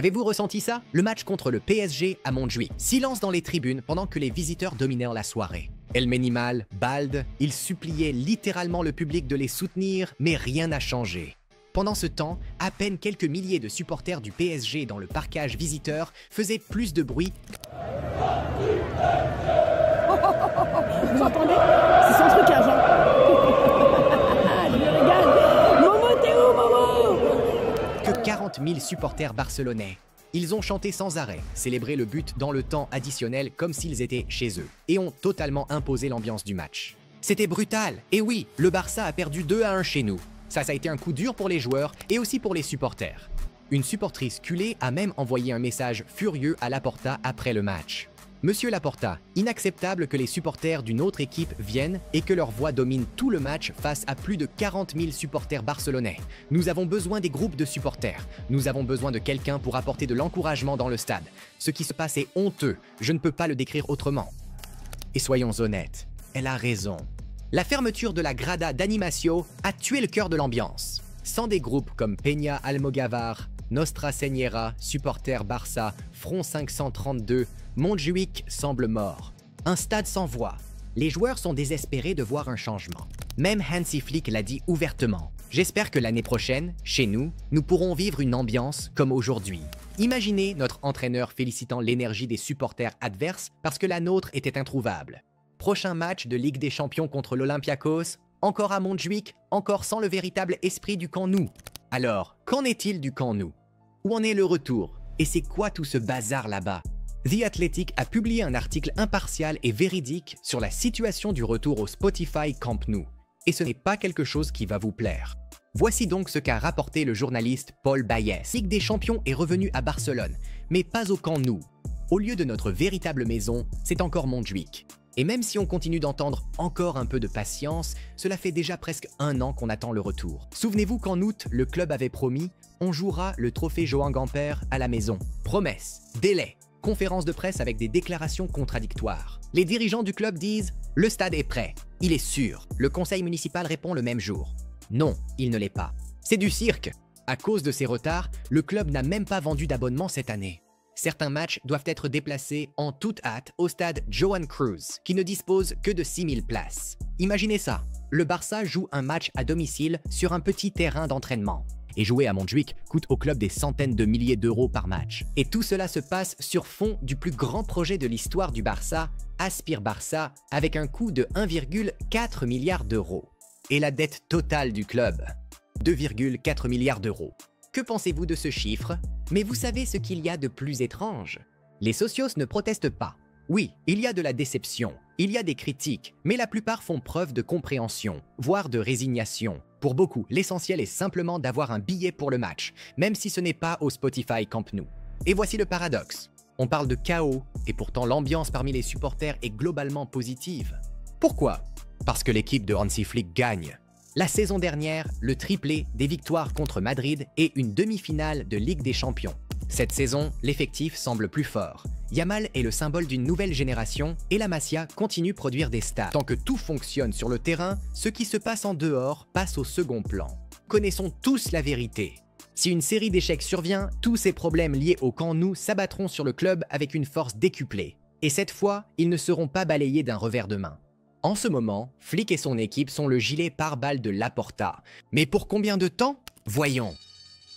Avez-vous ressenti ça? Le match contre le PSG à Montjuïc. Silence dans les tribunes pendant que les visiteurs dominèrent la soirée. El Ménimal, Balde, ils suppliaient littéralement le public de les soutenir, mais rien n'a changé. Pendant ce temps, à peine quelques milliers de supporters du PSG dans le parcage visiteur faisaient plus de bruit. Vous entendez? C'est son truc, Jean. Je me régale. Momo, t'es où, Momo? Que 40 000 supporters barcelonais. Ils ont chanté sans arrêt, célébré le but dans le temps additionnel comme s'ils étaient chez eux, et ont totalement imposé l'ambiance du match. C'était brutal, et oui, le Barça a perdu 2-1 chez nous. Ça a été un coup dur pour les joueurs et aussi pour les supporters. Une supportrice culée a même envoyé un message furieux à Laporta après le match. Monsieur Laporta, inacceptable que les supporters d'une autre équipe viennent et que leur voix domine tout le match face à plus de 40 000 supporters barcelonais. Nous avons besoin des groupes de supporters. Nous avons besoin de quelqu'un pour apporter de l'encouragement dans le stade. Ce qui se passe est honteux. Je ne peux pas le décrire autrement. Et soyons honnêtes, elle a raison. La fermeture de la grada d'Animacio a tué le cœur de l'ambiance. Sans des groupes comme Peña Almogavar, Nostra Señera, Supporters Barça, Front 532, Montjuïc semble mort. Un stade sans voix. Les joueurs sont désespérés de voir un changement. Même Hansi Flick l'a dit ouvertement. J'espère que l'année prochaine, chez nous, nous pourrons vivre une ambiance comme aujourd'hui. Imaginez notre entraîneur félicitant l'énergie des supporters adverses parce que la nôtre était introuvable. Prochain match de Ligue des Champions contre l'Olympiakos, encore à Montjuïc, encore sans le véritable esprit du Camp Nou. Alors, qu'en est-il du Camp Nou? Où en est le retour? Et c'est quoi tout ce bazar là-bas? The Athletic a publié un article impartial et véridique sur la situation du retour au Spotify Camp Nou. Et ce n'est pas quelque chose qui va vous plaire. Voici donc ce qu'a rapporté le journaliste Paul Bayes. Ligue des Champions est revenue à Barcelone, mais pas au Camp Nou. Au lieu de notre véritable maison, c'est encore Montjuïc. Et même si on continue d'entendre encore un peu de patience, cela fait déjà presque 1 an qu'on attend le retour. Souvenez-vous qu'en août, le club avait promis « On jouera le trophée Joan Gamper à la maison ». Promesse, délai, conférence de presse avec des déclarations contradictoires. Les dirigeants du club disent « Le stade est prêt, il est sûr ». Le conseil municipal répond le même jour « Non, il ne l'est pas ». C'est du cirque. À cause de ces retards, le club n'a même pas vendu d'abonnement cette année. Certains matchs doivent être déplacés en toute hâte au stade Johan Cruz, qui ne dispose que de 6000 places. Imaginez ça, le Barça joue un match à domicile sur un petit terrain d'entraînement. Et jouer à Montjuïc coûte au club des centaines de milliers d'euros par match. Et tout cela se passe sur fond du plus grand projet de l'histoire du Barça, Aspire Barça, avec un coût de 1,4 milliard d'euros. Et la dette totale du club, 2,4 milliards d'euros. Que pensez-vous de ce chiffre? Mais vous savez ce qu'il y a de plus étrange? Les socios ne protestent pas. Oui, il y a de la déception, il y a des critiques, mais la plupart font preuve de compréhension, voire de résignation. Pour beaucoup, l'essentiel est simplement d'avoir un billet pour le match, même si ce n'est pas au Spotify Camp Nou. Et voici le paradoxe. On parle de chaos, et pourtant l'ambiance parmi les supporters est globalement positive. Pourquoi? Parce que l'équipe de Hansi Flick gagne. La saison dernière, le triplé, des victoires contre Madrid et une demi-finale de Ligue des Champions. Cette saison, l'effectif semble plus fort. Yamal est le symbole d'une nouvelle génération et la Masia continue de produire des stars. Tant que tout fonctionne sur le terrain, ce qui se passe en dehors passe au second plan. Connaissons tous la vérité. Si une série d'échecs survient, tous ces problèmes liés au Camp Nou s'abattront sur le club avec une force décuplée. Et cette fois, ils ne seront pas balayés d'un revers de main. En ce moment, Flick et son équipe sont le gilet pare-balles de Laporta. Mais pour combien de temps? Voyons.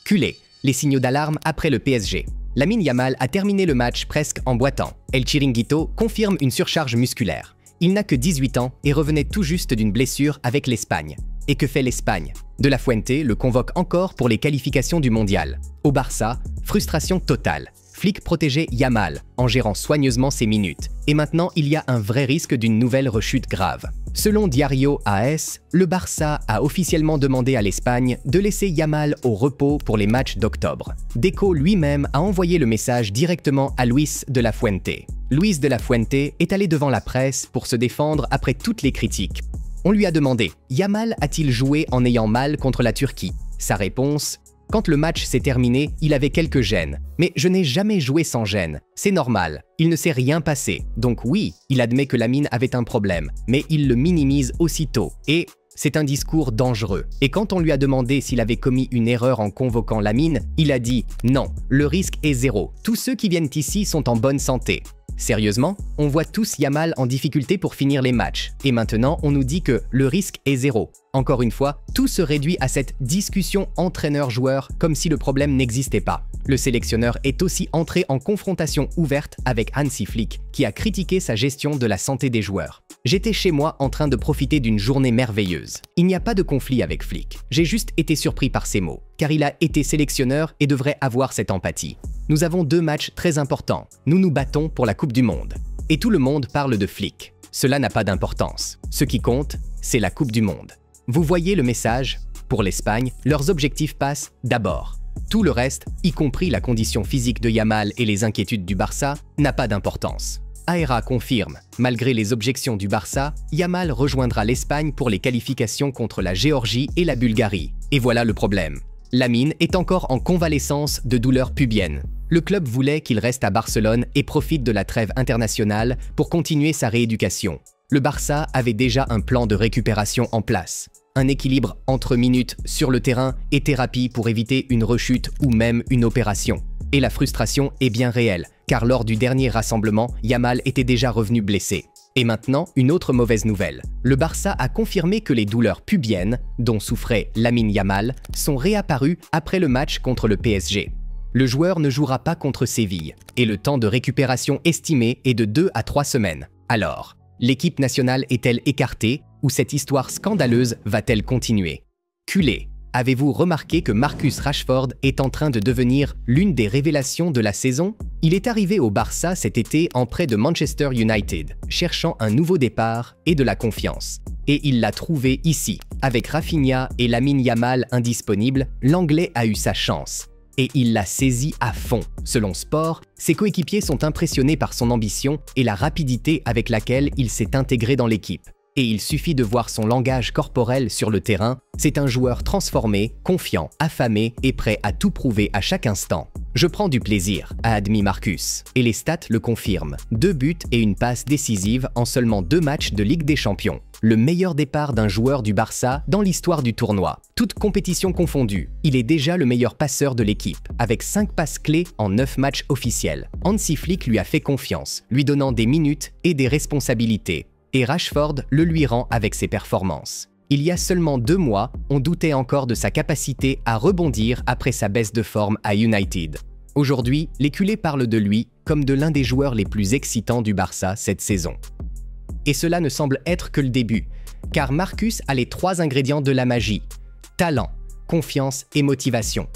Culé, les signaux d'alarme après le PSG. Lamine Yamal a terminé le match presque en boitant. El Chiringuito confirme une surcharge musculaire. Il n'a que 18 ans et revenait tout juste d'une blessure avec l'Espagne. Et que fait l'Espagne? De la Fuente le convoque encore pour les qualifications du mondial. Au Barça, frustration totale. Flick protégeait Yamal en gérant soigneusement ses minutes. Et maintenant, il y a un vrai risque d'une nouvelle rechute grave. Selon Diario AS, le Barça a officiellement demandé à l'Espagne de laisser Yamal au repos pour les matchs d'octobre. Deco lui-même a envoyé le message directement à Luis de la Fuente. Luis de la Fuente est allé devant la presse pour se défendre après toutes les critiques. On lui a demandé « Yamal a-t-il joué en ayant mal contre la Turquie ?» Sa réponse « Quand le match s'est terminé, il avait quelques gênes. Mais je n'ai jamais joué sans gêne. C'est normal. Il ne s'est rien passé. Donc oui, il admet que Lamine avait un problème, mais il le minimise aussitôt. Et C'est un discours dangereux. Et quand on lui a demandé s'il avait commis une erreur en convoquant Lamine, il a dit « Non, le risque est zéro. Tous ceux qui viennent ici sont en bonne santé. » Sérieusement, on voit tous Yamal en difficulté pour finir les matchs. Et maintenant, on nous dit que le risque est zéro. Encore une fois, tout se réduit à cette discussion entraîneur-joueur comme si le problème n'existait pas. Le sélectionneur est aussi entré en confrontation ouverte avec Hansi Flick, qui a critiqué sa gestion de la santé des joueurs. J'étais chez moi en train de profiter d'une journée merveilleuse. Il n'y a pas de conflit avec Flick. J'ai juste été surpris par ses mots, car il a été sélectionneur et devrait avoir cette empathie. Nous avons 2 matchs très importants. Nous nous battons pour la Coupe du Monde. Et tout le monde parle de Flick. Cela n'a pas d'importance. Ce qui compte, c'est la Coupe du Monde. Vous voyez le message? Pour l'Espagne, leurs objectifs passent d'abord. Tout le reste, y compris la condition physique de Yamal et les inquiétudes du Barça, n'a pas d'importance. Aera confirme, malgré les objections du Barça, Yamal rejoindra l'Espagne pour les qualifications contre la Géorgie et la Bulgarie. Et voilà le problème. Lamine est encore en convalescence de douleurs pubiennes. Le club voulait qu'il reste à Barcelone et profite de la trêve internationale pour continuer sa rééducation. Le Barça avait déjà un plan de récupération en place. Un équilibre entre minutes sur le terrain et thérapie pour éviter une rechute ou même une opération. Et la frustration est bien réelle, car lors du dernier rassemblement, Yamal était déjà revenu blessé. Et maintenant, une autre mauvaise nouvelle. Le Barça a confirmé que les douleurs pubiennes, dont souffrait Lamine Yamal, sont réapparues après le match contre le PSG. Le joueur ne jouera pas contre Séville, et le temps de récupération estimé est de 2 à 3 semaines. Alors, l'équipe nationale est-elle écartée, ou cette histoire scandaleuse va-t-elle continuer? Culé. Avez-vous remarqué que Marcus Rashford est en train de devenir l'une des révélations de la saison? Il est arrivé au Barça cet été en prêt de Manchester United, cherchant un nouveau départ et de la confiance. Et il l'a trouvé ici. Avec Rafinha et Lamine Yamal indisponibles, l'Anglais a eu sa chance. Et il l'a saisi à fond. Selon Sport, ses coéquipiers sont impressionnés par son ambition et la rapidité avec laquelle il s'est intégré dans l'équipe. Et il suffit de voir son langage corporel sur le terrain, c'est un joueur transformé, confiant, affamé et prêt à tout prouver à chaque instant. Je prends du plaisir, a admis Marcus. Et les stats le confirment. 2 buts et une passe décisive en seulement 2 matchs de Ligue des Champions. Le meilleur départ d'un joueur du Barça dans l'histoire du tournoi. Toutes compétitions confondues, il est déjà le meilleur passeur de l'équipe, avec 5 passes clés en 9 matchs officiels. Hansi Flick lui a fait confiance, lui donnant des minutes et des responsabilités. Et Rashford le lui rend avec ses performances. Il y a seulement 2 mois, on doutait encore de sa capacité à rebondir après sa baisse de forme à United. Aujourd'hui, les culés parlent de lui comme de l'un des joueurs les plus excitants du Barça cette saison. Et cela ne semble être que le début, car Marcus a les 3 ingrédients de la magie: talent, confiance et motivation.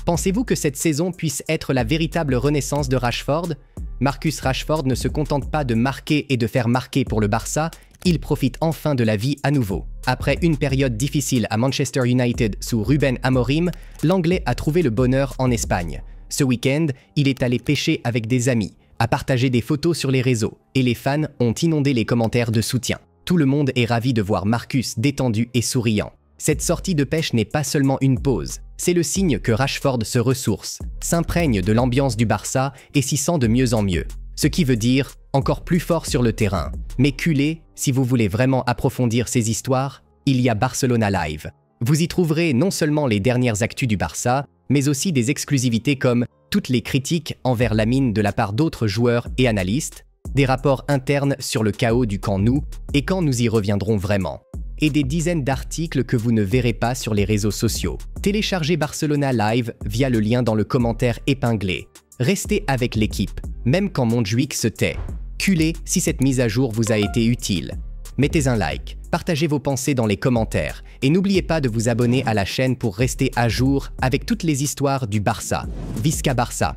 Pensez-vous que cette saison puisse être la véritable renaissance de Rashford? Marcus Rashford ne se contente pas de marquer et de faire marquer pour le Barça, il profite enfin de la vie à nouveau. Après une période difficile à Manchester United sous Ruben Amorim, l'Anglais a trouvé le bonheur en Espagne. Ce week-end, il est allé pêcher avec des amis, a partagé des photos sur les réseaux, et les fans ont inondé les commentaires de soutien. Tout le monde est ravi de voir Marcus détendu et souriant. Cette sortie de pêche n'est pas seulement une pause, c'est le signe que Rashford se ressource, s'imprègne de l'ambiance du Barça et s'y sent de mieux en mieux. Ce qui veut dire encore plus fort sur le terrain. Mais culé, si vous voulez vraiment approfondir ces histoires, il y a Barcelona Live. Vous y trouverez non seulement les dernières actus du Barça, mais aussi des exclusivités comme toutes les critiques envers Lamine de la part d'autres joueurs et analystes, des rapports internes sur le chaos du camp Nou et quand nous y reviendrons vraiment. Et des dizaines d'articles que vous ne verrez pas sur les réseaux sociaux. Téléchargez Barcelona Live via le lien dans le commentaire épinglé. Restez avec l'équipe, même quand Montjuic se tait. Culé si cette mise à jour vous a été utile. Mettez un like, partagez vos pensées dans les commentaires et n'oubliez pas de vous abonner à la chaîne pour rester à jour avec toutes les histoires du Barça. Visca Barça!